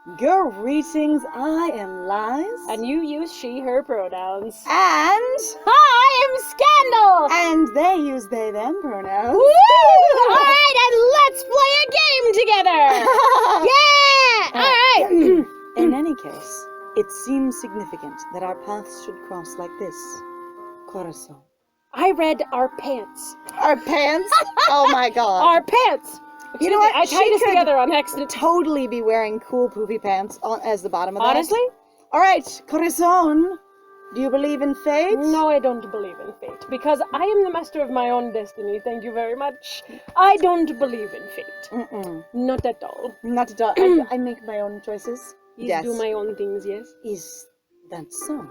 Greetings, I am Lies. And you use she, her pronouns. And I am Scandal! And they use they, them pronouns. Woo! Alright, and let's play a game together! Yeah! Alright! In any case, it seems significant that our paths should cross like this. Corazon. I read our pants. Our pants? Oh my god. Our pants! You know what? I tied us together on accident. Totally be wearing cool poofy pants as the bottom of that. Honestly? Alright, Corazon. Do you believe in fate? No, I don't believe in fate. Because I am the master of my own destiny, thank you very much. I don't believe in fate. Not at all. Not at all. I make my own choices. I do my own things, yes. Is that so?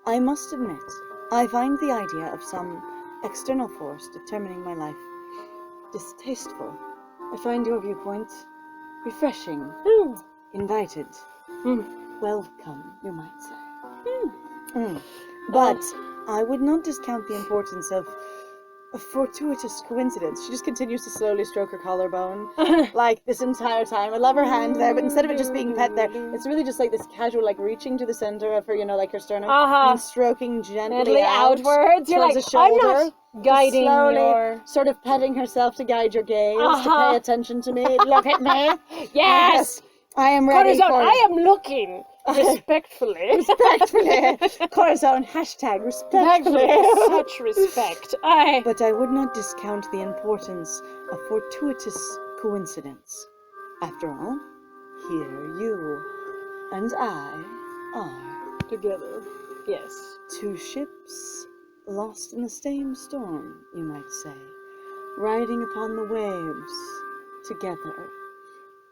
I must admit, I find the idea of some external force determining my life distasteful. I find your viewpoint refreshing, invited, welcome, you might say. But I would not discount the importance of a fortuitous coincidence. She just continues to slowly stroke her collarbone, like this entire time. I love her hand there, but instead of it just being pet there, it's really just like this casual, like reaching to the center of her, you know, like her sternum, and stroking gently outwards. You're like, shoulder, I'm not guiding slowly, your... sort of petting herself to guide your gaze, to pay attention to me. Look at me. Yes. I am ready Corazon, for it. I am looking respectfully. Respectfully. Corazon, hashtag respectfully. Such respect. But I would not discount the importance of fortuitous coincidence. After all, here you and I are. Together. Yes. Two ships lost in the same storm, you might say. Riding upon the waves together.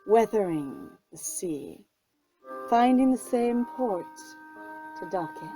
Weathering the sea. Finding the same port to dock in.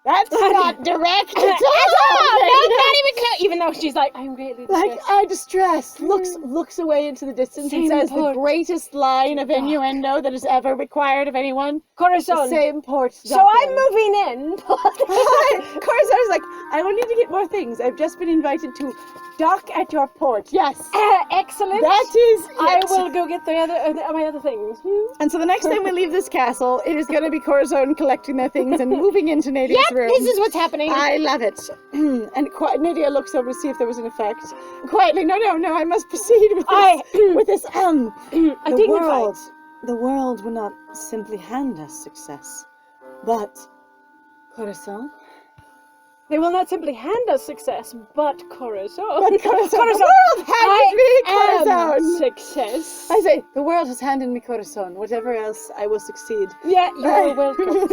That's not direct at all! Not even close! Even though she's like, I'm greatly distressed. Like, I'm distressed. Looks away into the distance and says the greatest line of innuendo that is ever required of anyone. Corazon. The same port to So dock I'm in. moving in. Corazon is like, I will need to get more things. I've just been invited to dock at your port. Yes. Excellent. That is it. I will go get my other things. And so the next time we leave this castle, it is going to be Corazon collecting their things and moving into Nadia's room. This is what's happening. I love it. And Nadia looks over to see if there was an effect. Quietly, no, I must proceed with this. The world will not simply hand us success, but Corazon. They will not simply hand us success, but Corazon. The world handed me Corazon. Success. I say, the world has handed me Corazon. Whatever else, I will succeed. Yeah, you're welcome.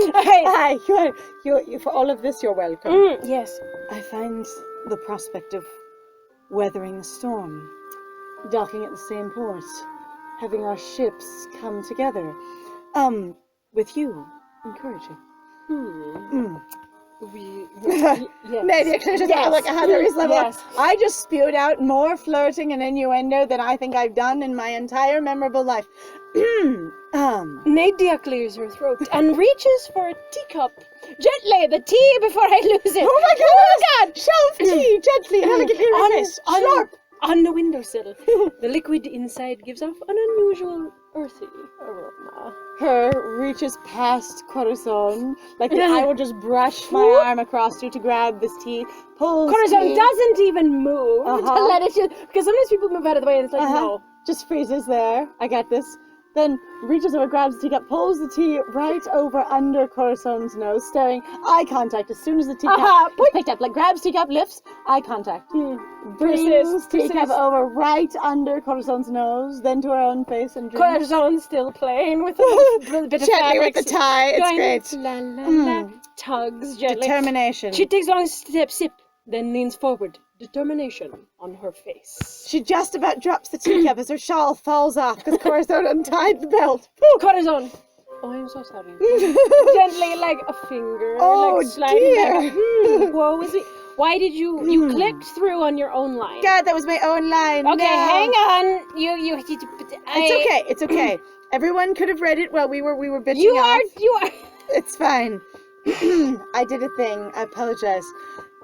You for all of this, you're welcome. Yes. I find the prospect of weathering the storm, docking at the same port, having our ships come together, with you, encouraging. Yes. Nadia clears her throat like a Heather's level. Yes. I just spewed out more flirting and innuendo than I think I've done in my entire memorable life. Nadia clears her throat and reaches for a teacup. Gently, the tea before I lose it. Oh my god! Shelf tea, gently, elegantly replaced. Slurp! On the windowsill, the liquid inside gives off an unusual earthy aroma. Her reaches past Corazon, like I will just brush my arm across you to grab this tea. Pulls Corazon tea. doesn't even move to let it just, because sometimes people move out of the way and it's like, no. Just freezes there. I got this. Then reaches over, grabs the teacup, pulls the tea right over under Corazon's nose, staring, eye contact as soon as the teacup is picked up. Like grabs teacup, lifts, eye contact. Brings teacup over right under Corazon's nose, then to her own face and drinks. Corazon's still playing with a bit of gently with the tie, it's great. La, la, la, tugs gently. Determination. She takes a long sip, then leans forward. Determination on her face. She just about drops the teacup as her shawl falls off because Corazon untied the belt. Corazon! Oh, I'm so sorry. Gently, like a finger. Oh, like sliding dear. Back. Woe is me. Why did you clicked through on your own line? God, that was my own line. Okay, no. hang on. It's okay. Everyone could have read it while we were bitching You off. are. It's fine. I did a thing. I apologize.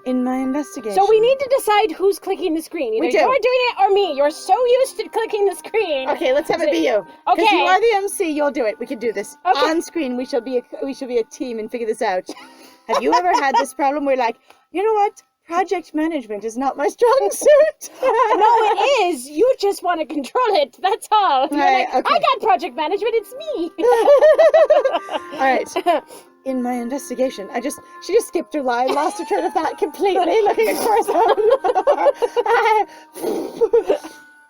In my investigation... So we need to decide who's clicking the screen. Either We do. you're doing it or me. You're so used to clicking the screen. Okay, let's have it be you. Because Okay. you are the MC, you'll do it. We can do this. Okay. On screen, we shall be a team and figure this out. Have you ever had this problem where like, you know what? Project management is not my strong suit. No, it is. You just want to control it. That's all. You're Right, like, okay. I got project management. It's me. All right. In my investigation, she just skipped her line, lost her train of thought completely, looking at Corazon.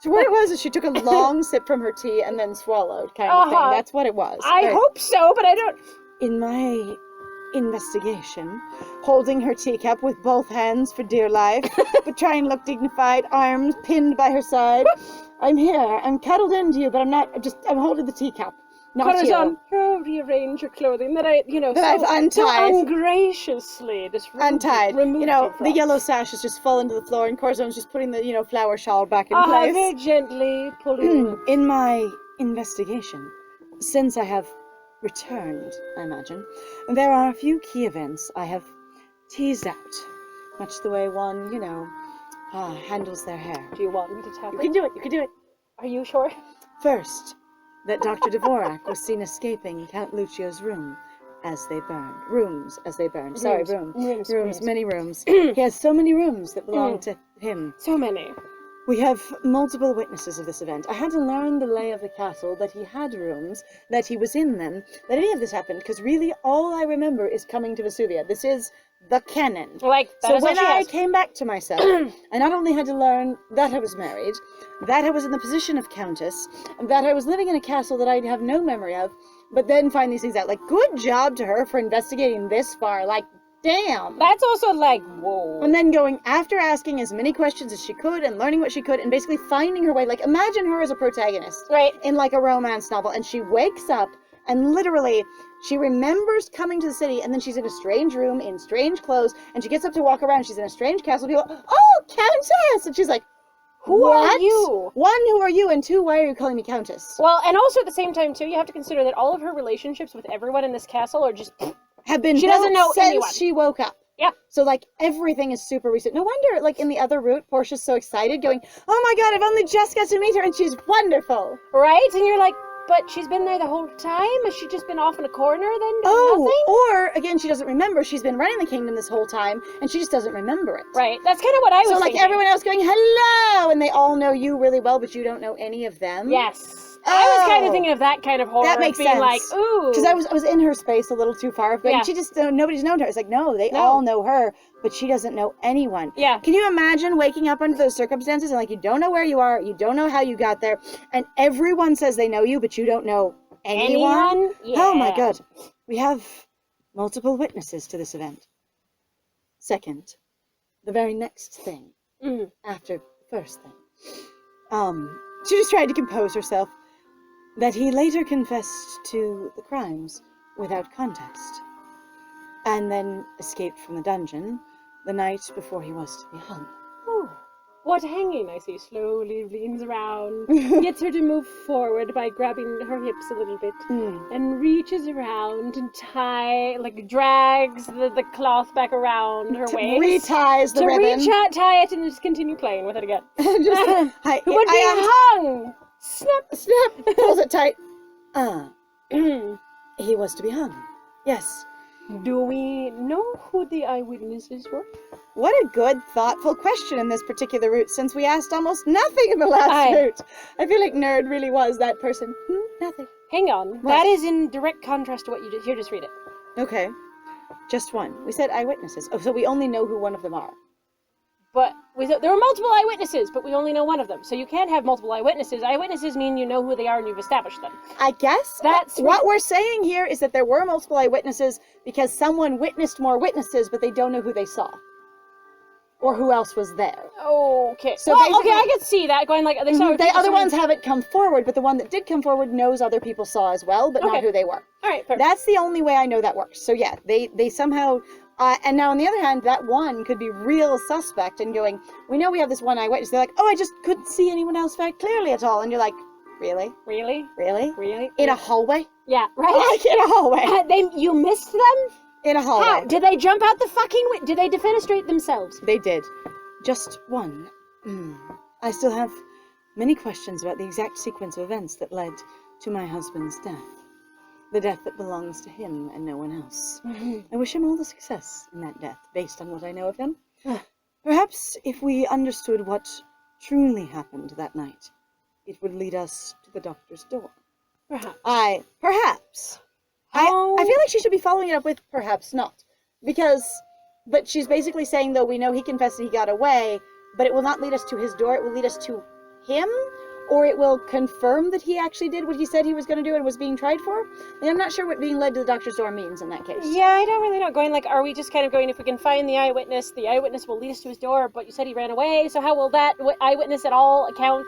So what it was is she took a long sip from her tea and then swallowed, kind of thing. That's what it was. I hope so, but I don't. In my investigation, holding her teacup with both hands for dear life, but try and look dignified, arms pinned by her side. I'm here. I'm cuddled into you, but I'm not. I'm holding the teacup. Not Corazon, you. you rearrange your clothing that I've untied. so ungraciously just Untied. removed The yellow sash has just fallen to the floor, and Corazon's just putting the flower shawl back in place. very gently pulling. In my investigation, since I have returned, I imagine, there are a few key events I have teased out, much the way one, handles their hair. Do you want me to tap You it? can do it. Are you sure? First, that Dr. Dvorak was seen escaping Count Lucio's rooms as they burned. Sorry, rooms, many rooms. He has so many rooms that belong to him. So many. We have multiple witnesses of this event. I had to learn the lay of the castle, that he had rooms, that he was in them, that any of this happened, because really all I remember is coming to Vesuvia. This is the canon. So when I came back to myself, I not only had to learn that I was married, that I was in the position of countess, that I was living in a castle that I have no memory of, but then find these things out. Like, good job to her for investigating this far. Like, damn. That's also like, whoa. And then going after asking as many questions as she could and learning what she could and basically finding her way. Like, imagine her as a protagonist. Right. In like a romance novel. And she wakes up and literally she remembers coming to the city, and then she's in a strange room in strange clothes, and she gets up to walk around. She's in a strange castle. People, oh, countess! And she's like, Who are you? One, who are you? And two, why are you calling me countess? Well, and also at the same time, too, you have to consider that all of her relationships with everyone in this castle are just... have been she doesn't know since anyone. She woke up. Yeah. So, like, everything is super recent. No wonder, like, in the other route, Portia's so excited, going, oh my god, I've only just got to meet her, and she's wonderful. Right? And you're like, but she's been there the whole time? Has she just been off in a corner then? Nothing? Or, again, she doesn't remember. She's been running the kingdom this whole time, and she just doesn't remember it. Right. That's kind of what I was So, like, thinking. everyone else going, hello, and they all know you really well, but you don't know any of them. Yes. I was kind of thinking of that kind of horror. That makes being sense. Like, ooh. Because I was in her space a little too far. But she just, nobody's known her. It's like, no, they all know her, but she doesn't know anyone. Yeah. Can you imagine waking up under those circumstances and, like, you don't know where you are, you don't know how you got there, and everyone says they know you, but you don't know anyone? Yeah. Oh my god. We have multiple witnesses to this event. Second, the very next thing, after the first thing, she just tried to compose herself, that he later confessed to the crimes without contest, and then escaped from the dungeon the night before he was to be hung. Oh, what hanging? I see. Slowly leans around, gets her to move forward by grabbing her hips a little bit, and reaches around and drags the cloth back around her waist. Reties the ribbon. Tie it and just continue playing with it again. Who would be hung. Snap. Pulls it tight. He was to be hung. Yes. Do we know who the eyewitnesses were? What a good, thoughtful question in this particular route, since we asked almost nothing in the last route. I feel like Nerd really was that person. Nothing. Hang on. What? That is in direct contrast to what you just... Here, just read it. Okay. Just one. We said eyewitnesses. Oh, so we only know who one of them are. But there were multiple eyewitnesses, but we only know one of them. So you can't have multiple eyewitnesses. Eyewitnesses mean you know who they are and you've established them. I guess That's what we're saying here is that there were multiple eyewitnesses because someone witnessed more witnesses, but they don't know who they saw. Or who else was there. Okay. So okay, I could see that going like they saw. The other ones haven't come forward, but the one that did come forward knows other people saw as well, but not who they were. All right, perfect. That's the only way I know that works. So yeah, they somehow. And now on the other hand, that one could be real suspect and going, we know we have this one eyewitness. They're like, oh, I just couldn't see anyone else very clearly at all. And you're like, really? Really? Really? Really? In a hallway? Yeah, right. Like in a hallway. You missed them? In a hallway. How? Did they jump out the fucking window? Did they defenestrate themselves? They did. Just one. I still have many questions about the exact sequence of events that led to my husband's death. The death that belongs to him and no one else. I wish him all the success in that death, based on what I know of him. Perhaps if we understood what truly happened that night, it would lead us to the doctor's door. Perhaps. I feel like she should be following it up with perhaps not. But she's basically saying, though, we know he confessed that he got away, but it will not lead us to his door, it will lead us to him, or it will confirm that he actually did what he said he was going to do and was being tried for. And I'm not sure what being led to the doctor's door means in that case. Yeah, I don't really know. Going like, are we just kind of going, if we can find the eyewitness will lead us to his door, but you said he ran away, so how will that eyewitness at all account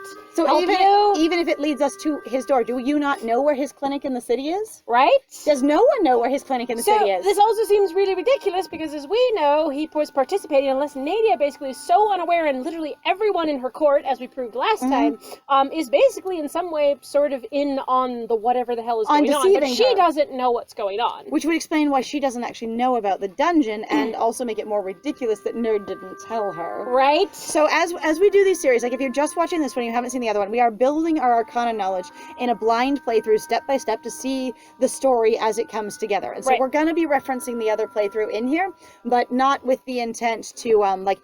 even if it leads us to his door, do you not know where his clinic in the city is? Right? Does no one know where his clinic in the city is? This also seems really ridiculous, because as we know, he was participating, unless Nadia basically is so unaware, and literally everyone in her court, as we proved last time, is basically in some way sort of in on the whatever the hell is going on, but she doesn't know what's going on. Which would explain why she doesn't actually know about the dungeon, and also make it more ridiculous that Nerd didn't tell her. Right? So as we do these series, like if you're just watching this one, you haven't seen the other one, we are building our Arcana knowledge in a blind playthrough, step by step, to see the story as it comes together. And so we're going to be referencing the other playthrough in here, but not with the intent to like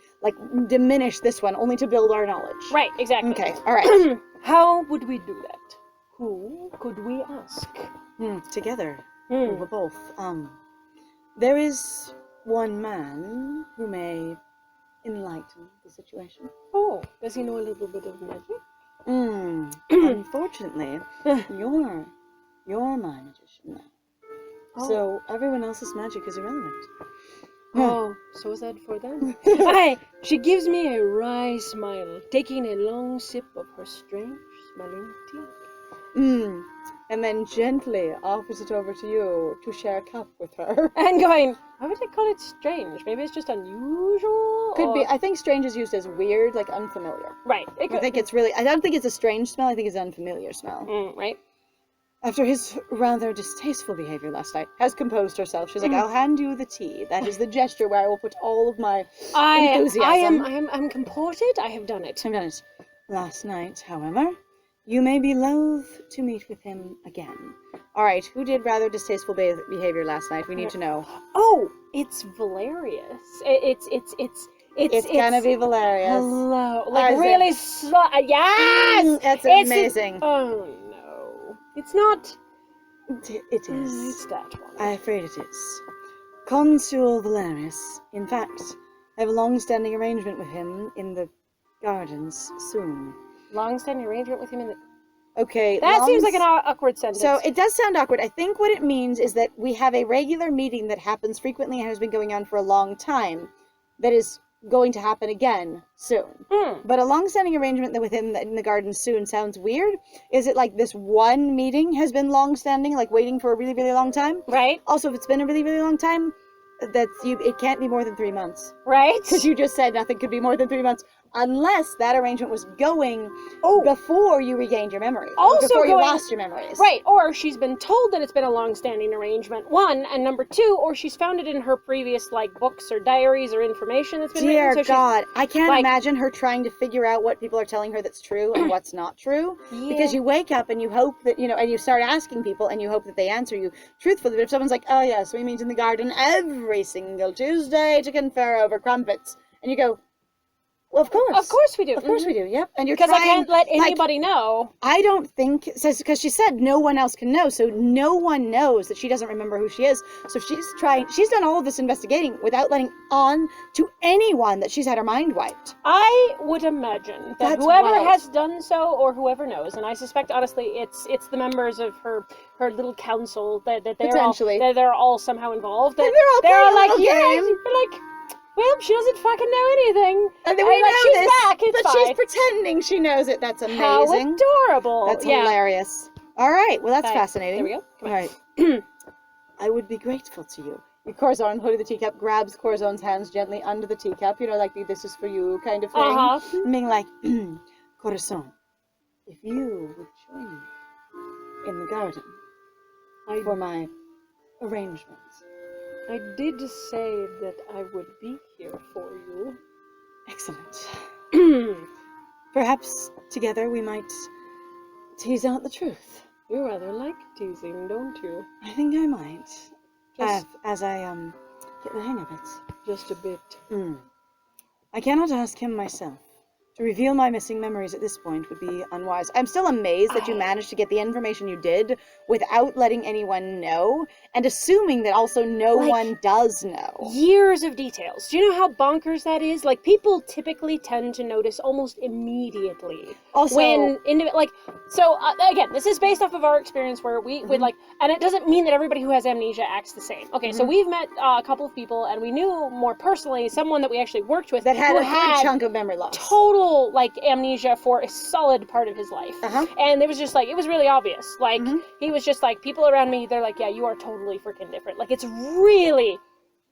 diminish this one, only to build our knowledge. Right, exactly. Okay, all right. How would we do that? Who could we ask? Together. We're both. There is one man who may enlighten the situation. Oh, does he know a little bit of magic? Unfortunately, you're my magician now. So everyone else's magic is irrelevant. Oh, so sad for them. She gives me a wry smile, taking a long sip of her strange smelling tea. And then gently offers it over to you to share a cup with her. And going, why would I call it strange? Maybe it's just unusual? Could be. I think strange is used as weird, like unfamiliar. Right. I don't think it's a strange smell, I think it's an unfamiliar smell. Right. After his rather distasteful behavior last night, has composed herself. She's like, I'll hand you the tea. That is the gesture where I will put all of my enthusiasm. I'm comported. I have done it. I've done it. Last night, however, you may be loath to meet with him again. All right, who did rather distasteful behavior last night? We need to know. Oh, it's Valerius. It's gonna be Valerius. Hello, like really slow. Yes, that's amazing. Oh no, it's not. It is. It's that one. I'm afraid it is. Consul Valerius. In fact, I have a long-standing arrangement with him in the gardens soon. Long-standing arrangement with him in the... Okay. That seems like an awkward sentence. So it does sound awkward. I think what it means is that we have a regular meeting that happens frequently and has been going on for a long time that is going to happen again soon. But a long-standing arrangement with him in the gardens soon sounds weird. Is it like this one meeting has been long-standing, like waiting for a really, really long time? Right. Also, if it's been a really, really long time, it can't be more than 3 months. Right. Because you just said nothing could be more than 3 months. Unless that arrangement was going before you regained your memory. Also before you lost your memories. Right, or she's been told that it's been a long-standing arrangement, one, and number two, or she's found it in her previous, books or diaries or information that's been written. Dear God, I can't imagine her trying to figure out what people are telling her that's true and what's not true. Yeah. Because you wake up and you hope that, and you start asking people and you hope that they answer you truthfully. But if someone's like, oh yes, we meet in the garden every single Tuesday to confer over crumpets. And you go, well, of course. Of course we do. Of course we do, yep. And you're because I can't let anybody know. I don't think, because she said no one else can know, so no one knows that she doesn't remember who she is. So she's done all of this investigating without letting on to anyone that she's had her mind wiped. I would imagine that whoever has done so, or whoever knows, and I suspect, honestly, it's the members of her little council that they're all somehow involved. And they're all like, game. They're like, well, she doesn't fucking know anything. And then we know she's this, back, it's but fine. she's pretending she knows it. That's amazing. How adorable. That's hilarious. All right, well, that's fascinating. There we go. All right. I would be grateful to you. Corazon, holding the teacup, grabs Corazon's hands gently under the teacup, like the this is for you kind of thing. Being like, Corazon, if you would join me in the garden for my arrangements, I did say that I would be here for you. Excellent. Perhaps together we might tease out the truth. You rather like teasing, don't you? I think I might. Just, As I get the hang of it. just a bit. I cannot ask him myself. To reveal my missing memories at this point would be unwise. I'm still amazed that you managed to get the information you did without letting anyone know, and assuming that also no one does know. Years of details. Do you know how bonkers that is? Like, people typically tend to notice almost immediately. Also, again, this is based off of our experience where we would and it doesn't mean that everybody who has amnesia acts the same. Okay, so we've met a couple of people, and we knew more personally someone that we actually worked with that had a good chunk of memory loss. Total, amnesia for a solid part of his life. And it was just, it was really obvious. He was just people around me, they're like, yeah, you are totally freaking different. It's really,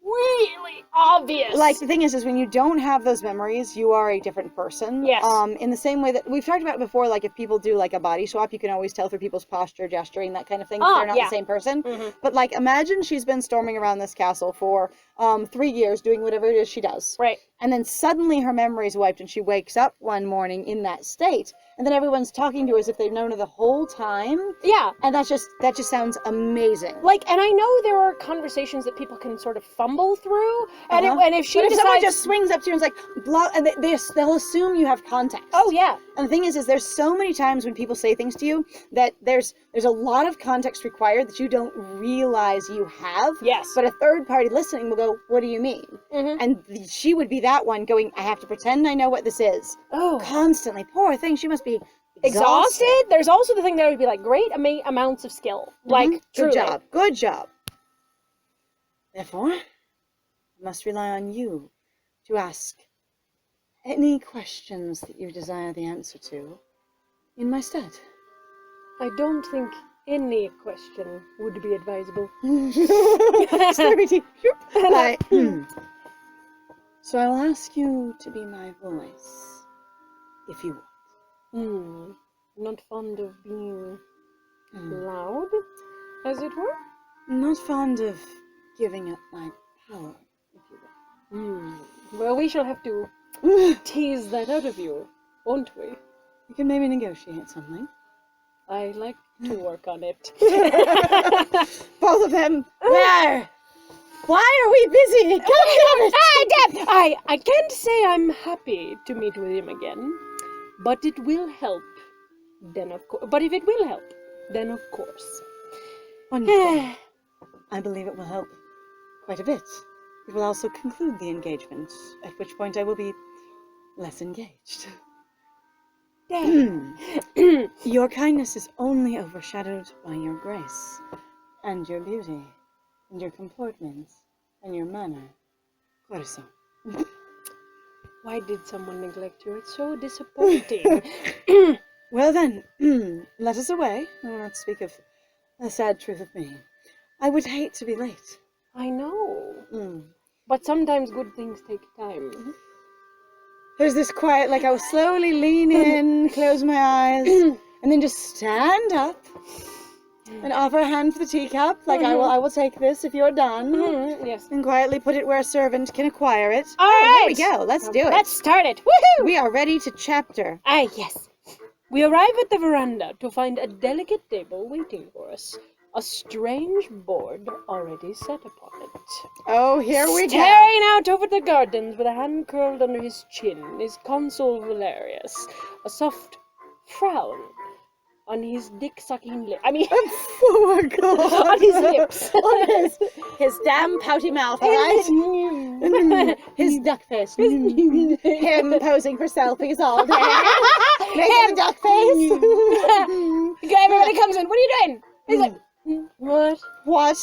really obvious. The thing is when you don't have those memories, you are a different person. Yes. In the same way that we've talked about before, if people do a body swap, you can always tell through people's posture, gesturing, that kind of thing. They're not the same person. But imagine she's been storming around this castle for 3 years doing whatever it is she does. Right. And then suddenly her memory's wiped and she wakes up one morning in that state. And then everyone's talking to her as if they've known her the whole time. Yeah. And that just sounds amazing. And I know there are conversations that people can sort of fumble through, and if someone just swings up to you and is like, blah, and they'll assume you have context. Oh, yeah. And the thing is there's so many times when people say things to you that there's a lot of context required that you don't realize you have. Yes. But a third party listening will go, what do you mean? And she would be that one going, I have to pretend I know what this is. Oh. Constantly. Poor thing, she must be exhausted. There's also the thing that would be great amounts of skill. Truly. Good job. Therefore, I must rely on you to ask any questions that you desire the answer to in my stead. I don't think any question would be advisable. So I will ask you to be my voice, if you want. Not fond of being loud, as it were? Not fond of giving up my power, if you will. Well, we shall have to tease that out of you, won't we? We can maybe negotiate something. I like to work on it. Both of them. Where? Why are we busy? I can't say I'm happy to meet with him again, but it will help. But if it will help, then of course. Wonderful. I believe it will help quite a bit. It will also conclude the engagement, at which point I will be less engaged. Your kindness is only overshadowed by your grace, and your beauty, and your comportment, and your manner. Corazon. Why did someone neglect you? It's so disappointing. Well then, let us away. I will not speak of the sad truth of me. I would hate to be late. I know. But sometimes good things take time. There's this quiet, I will slowly lean in, close my eyes, and then just stand up and offer a hand for the teacup. I will take this if you're done. Yes. And quietly put it where a servant can acquire it. All right. Here we go. Let's do it. Let's start it. Woohoo! We are ready to chapter. Yes. We arrive at the veranda to find a delicate table waiting for us. A strange board already set upon it. Oh, here we go. Staring out over the gardens with a hand curled under his chin is Consul Valerius, a soft frown on his dick-sucking lip. Oh my god. On his lips. On his damn pouty mouth, alright? His duck face. Him posing for selfies all day. Making a duck face. Everybody comes in. What are you doing? He's like, what? What?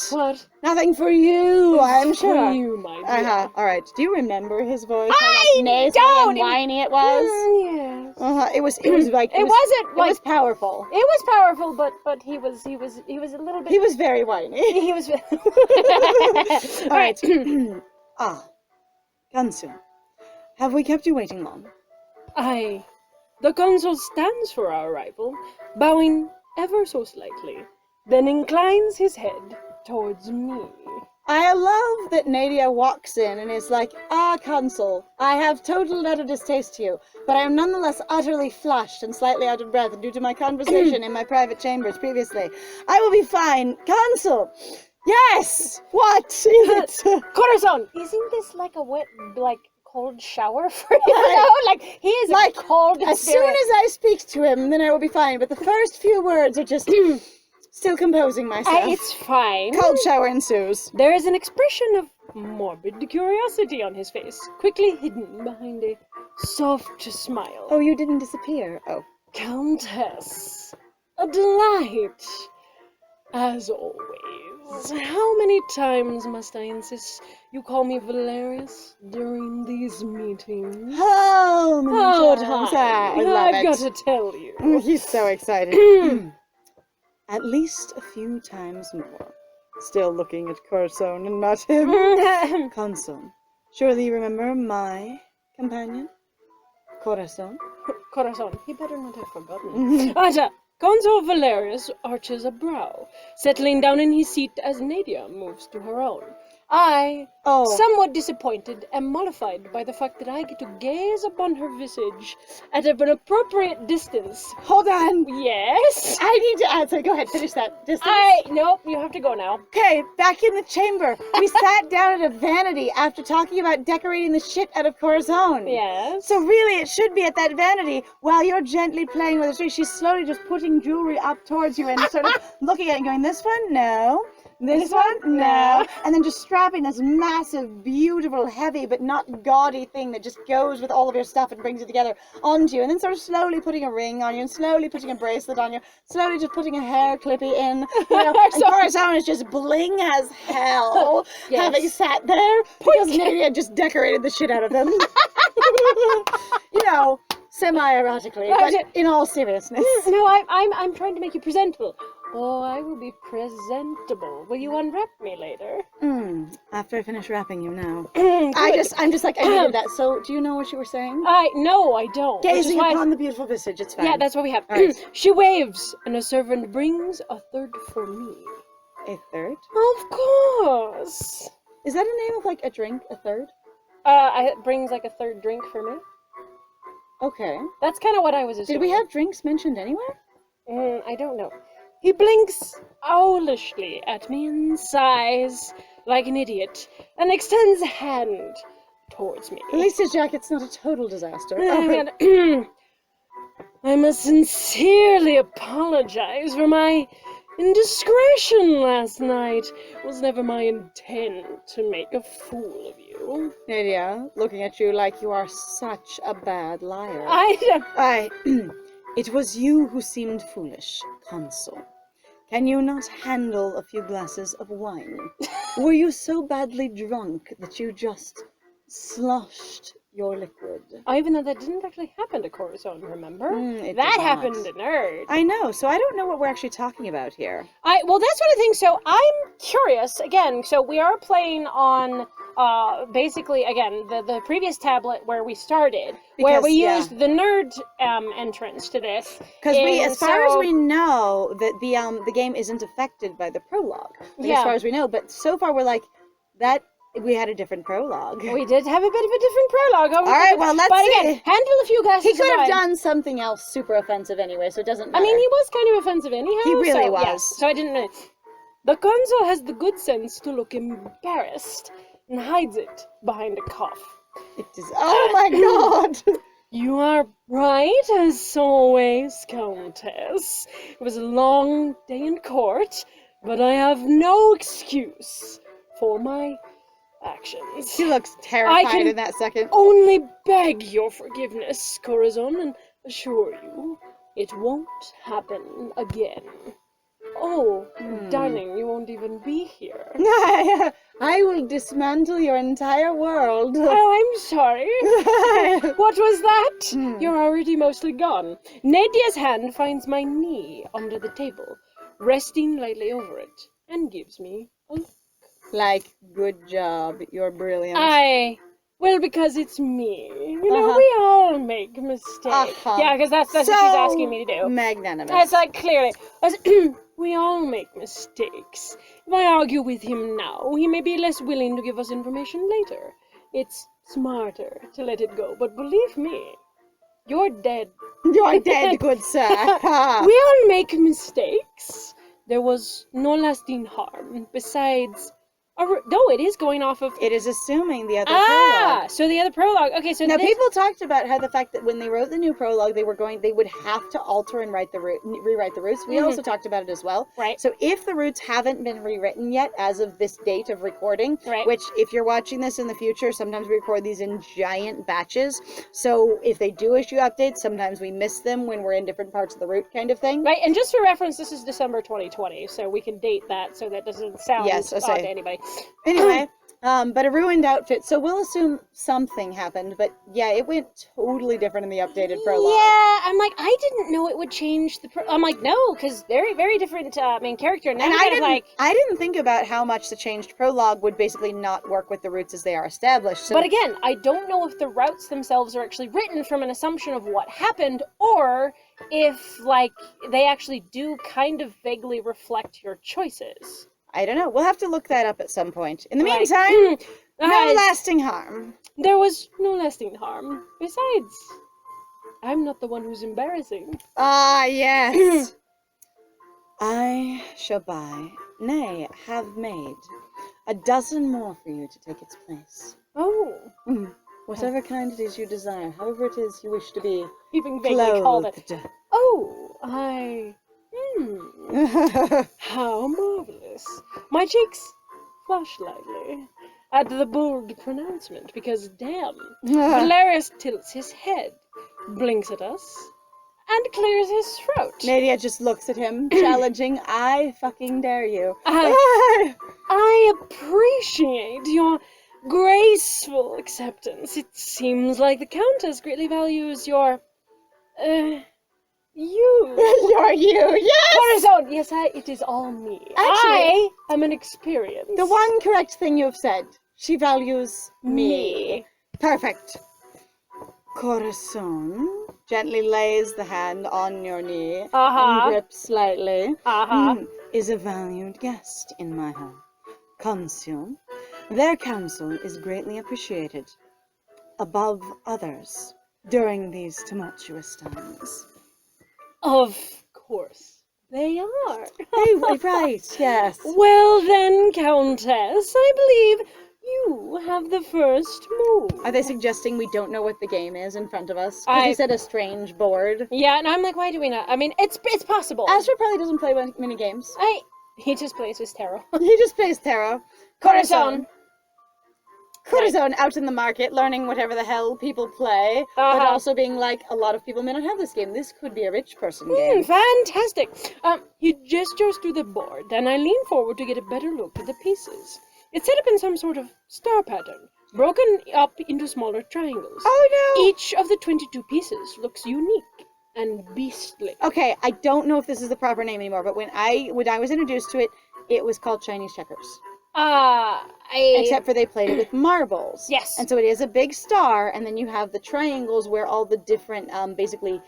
Nothing for you, I'm sure. For you, my dear. Alright. Do you remember his voice? I nasal don't! and whiny it was? Yes. It was powerful. It was powerful, but he was a little bit. He was very whiny. He was. Alright. Consul. Have we kept you waiting long? The consul stands for our arrival, bowing ever so slightly, then inclines his head towards me. I love that Nadia walks in and is like, consul, I have total and utter distaste to you, but I am nonetheless utterly flushed and slightly out of breath due to my conversation in my private chambers previously. I will be fine. Consul! Yes! What is it? Corazon! Isn't this like a wet, cold shower for him? No, he is a cold As spirit. soon as I speak to him, then I will be fine, but the first few words are just still composing myself. It's fine. Cold shower ensues. There is an expression of morbid curiosity on his face, quickly hidden behind a soft smile. Oh, you didn't disappear. Oh. Countess, a delight, as always. How many times must I insist you call me Valerius during these meetings? How many times? I love I've it. got to tell you. He's so excited. At least a few times more. Still looking at Corazon and not him. Consul, surely you remember my companion? Corazon? Corazon, he better not have forgotten. Aja, Consul Valerius arches a brow, settling down in his seat as Nadia moves to her own. I, somewhat disappointed, am mollified by the fact that I get to gaze upon her visage at an appropriate distance. Hold on. Yes? I need to answer. Go ahead, finish that distance. Nope, you have to go now. Okay, back in the chamber. We sat down at a vanity after talking about decorating the shit out of Corazon. Yes? So really, it should be at that vanity while you're gently playing with the string. She's slowly just putting jewelry up towards you and sort of looking at it and going, this one? No. This one? No. And then just strapping this massive, beautiful, heavy, but not gaudy thing that just goes with all of your stuff and brings it together onto you. And then sort of slowly putting a ring on you and slowly putting a bracelet on you, slowly just putting a hair clippy in. You know, and Corazon is just bling as hell, having sat there because Nadia just decorated the shit out of them. You know, semi-erotically, but in all seriousness. No, I'm trying to make you presentable. Oh, I will be presentable. Will you unwrap me later? After I finish wrapping you now. I'm just like, I needed that. So, do you know what you were saying? No, I don't. Gazing upon the beautiful visage, it's fine. Yeah, that's what we have. Right. She waves, and a servant brings a third for me. A third? Of course. Is that a name of, like, a drink, a third? It brings, like, a third drink for me. Okay. That's kind of what I was assuming. Did we have drinks mentioned anywhere? I don't know. He blinks owlishly at me and sighs like an idiot and extends a hand towards me. At least his jacket's not a total disaster. I must sincerely apologize for my indiscretion last night. It was never my intent to make a fool of you. Nadia, looking at you like you are such a bad liar. It was you who seemed foolish, Consul. Can you not handle a few glasses of wine? Were you so badly drunk that you just sloshed your liquid? Even though that didn't actually happen to Corazon, remember? That happened to Nerd. I know, so I don't know what we're actually talking about here. Well, that's one of the things. So I'm curious, again, so we are playing on, basically, again, the previous tablet where we started, where we used the Nerd entrance to this. Because as far as we know, that the game isn't affected by the prologue. As far as we know, but so far we're like, we had a different prologue. We did have a bit of a different prologue. All right, well, let's see. Again, handle a few glasses He could have done something else super offensive anyway, so it doesn't matter. I mean, he was kind of offensive anyhow. He really was. Yeah, so I didn't know. The consul has the good sense to look embarrassed and hides it behind a cough. It is. Oh my god! You are right, as always, Countess. It was a long day in court, but I have no excuse for my actions. He looks terrified in that second. Only beg your forgiveness, Corazon, and assure you it won't happen again. Oh, darling, you won't even be here. I will dismantle your entire world. Oh, I'm sorry. What was that? You're already mostly gone. Nadia's hand finds my knee under the table, resting lightly over it, and gives me a look. Like, good job, you're brilliant. Well, because it's me. You know, we all make mistakes. Yeah, because that's what she's asking me to do. Magnanimous. That's like, clearly. We all make mistakes. If why argue with him now? He may be less willing to give us information later. It's smarter to let it go, but believe me, you're dead. You're dead, good sir. We all make mistakes. There was no lasting harm. Besides, though it is going off of... It is assuming the other prologue. So the other prologue. Okay, so now people talked about how the fact that when they wrote the new prologue, they would have to alter and rewrite the roots. We also talked about it as well. Right. So if the roots haven't been rewritten yet, as of this date of recording, right. which if you're watching this in the future, sometimes we record these in giant batches. So if they do issue updates, sometimes we miss them when we're in different parts of the route, kind of thing. Right. And just for reference, this is December 2020, so we can date that so that doesn't sound odd to anybody. Anyway, but a ruined outfit, so we'll assume something happened, but yeah, it went totally different in the updated prologue. Yeah, I'm like, I didn't know it would change the I'm like, no, because very, very different main character, and I didn't think about how much the changed prologue would basically not work with the roots as they are established. So but again, I don't know if the routes themselves are actually written from an assumption of what happened, or if, like, they actually do kind of vaguely reflect your choices. I don't know. We'll have to look that up at some point. In the meantime, no lasting harm. There was no lasting harm. Besides, I'm not the one who's embarrassing. Ah, yes. I shall buy, nay, have made, a dozen more for you to take its place. Oh. Whatever kind it is you desire, however it is you wish to be even vaguely called it. Oh, how marvelous. My cheeks flush slightly at the bold pronouncement, because damn, Valerius tilts his head, blinks at us, and clears his throat. Nadia just looks at him, challenging, I fucking dare you. I appreciate your graceful acceptance. It seems like the Countess greatly values your, you. You're you, yes! Corazon, yes, it is all me. Actually, I am an experience. The one correct thing you've said. She values me. Perfect. Corazon gently lays the hand on your knee and grips slightly. Is a valued guest in my home. Consul. Their counsel is greatly appreciated above others during these tumultuous times. Of course, they are. Right, yes. Well then, Countess, I believe you have the first move. Are they suggesting we don't know what the game is in front of us? Because they said a strange board. Yeah, and I'm like, why do we not? I mean, it's possible. Astro probably doesn't play many games. He just plays his tarot. He just plays tarot. Corazon. Corazon out in the market, learning whatever the hell people play, but also being like, a lot of people may not have this game. This could be a rich person game. Fantastic. He gestures to the board, and I lean forward to get a better look at the pieces. It's set up in some sort of star pattern, broken up into smaller triangles. Oh no! Each of the 22 pieces looks unique and beastly. Okay, I don't know if this is the proper name anymore, but when I was introduced to it, it was called Chinese checkers. Except for they played it with marbles. Yes. And so it is a big star, and then you have the triangles where all the different, basically,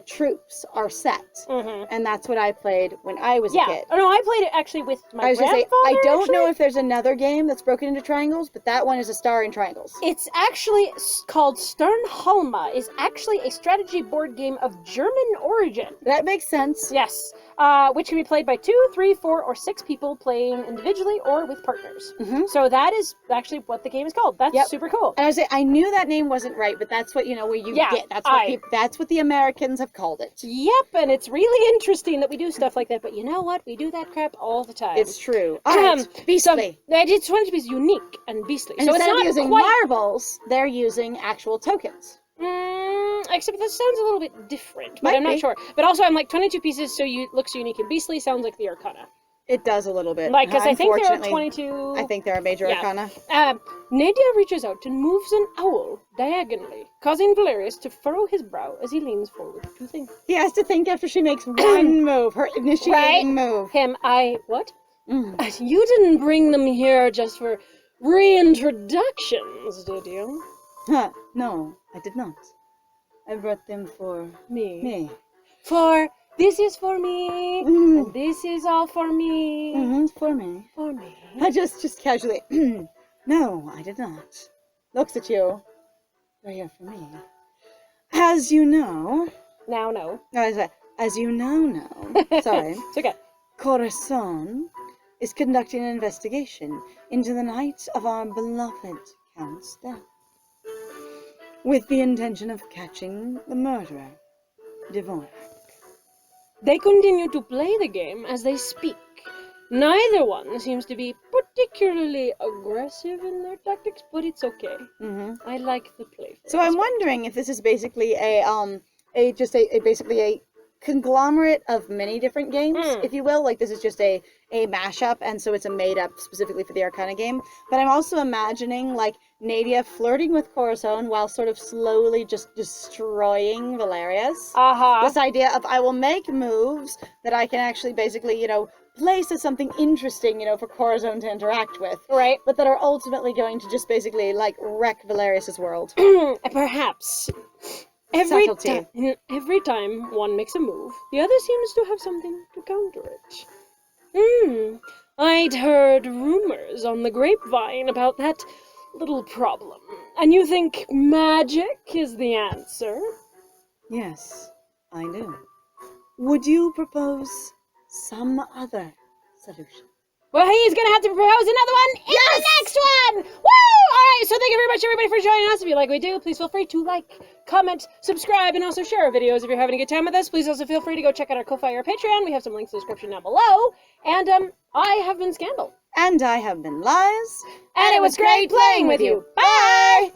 troops are set. And that's what I played when I was a kid. Oh, no, I played it actually with my grandfather. I don't know if there's another game that's broken into triangles, but that one is a star in triangles. It's actually called Sternhalma. Is actually a strategy board game of German origin. That makes sense. Yes. Which can be played by 2, 3, 4, or 6 people playing individually or with partners. So that is actually what the game is called. That's super cool. And I knew that name wasn't right, but that's what, where you get. That's what the Americans have called it. Yep, and it's really interesting that we do stuff like that, but you know what? We do that crap all the time. It's true. Beastly. So, it's going to be unique and beastly. And so instead it's not of using marbles, they're using actual tokens. Except that sounds a little bit different, but Might I'm not be. sure. But also, I'm like 22 pieces, so looks unique and beastly. Sounds like the Arcana. It does a little bit. Like, because I think there are 22. I think they're a major Arcana. Nadia reaches out and moves an owl diagonally, causing Valerius to furrow his brow as he leans forward to think. He has to think after she makes one move, her initiating move. What? You didn't bring them here just for reintroductions, did you? No, I did not. I brought them for me. Me. For this is for me, and this is all for me. For me. For me. I just casually, no, I did not. Looks at you. They're here for me. As you know... Now, no. As you now know, sorry, It's okay. Corazon is conducting an investigation into the night of our beloved Count's death, with the intention of catching the murderer, Dvorak. They continue to play the game as they speak. Neither one seems to be particularly aggressive in their tactics, but it's okay. I like the playful. So I'm wondering if this is basically basically a conglomerate of many different games, if you will. Like, this is just a mashup, and so it's a made up specifically for the Arcana game. But I'm also imagining, like, Nadia flirting with Corazon while sort of slowly just destroying Valerius. This idea of, I will make moves that I can actually basically, place as something interesting, for Corazon to interact with. Right. But that are ultimately going to just basically, like, wreck Valerius's world. Perhaps. Every time one makes a move, the other seems to have something to counter it. I'd heard rumors on the grapevine about that little problem. And you think magic is the answer? Yes, I do. Would you propose some other solution? Well, he's gonna have to propose another one in the next one! Woo! Alright, so thank you very much, everybody, for joining us. If you like what we do, please feel free to like, comment, subscribe, and also share our videos if you're having a good time with us. Please also feel free to go check out our Ko-Fi or Patreon. We have some links in the description down below. And, I have been Scandal. And I have been Lies. And it was great playing with you. Bye!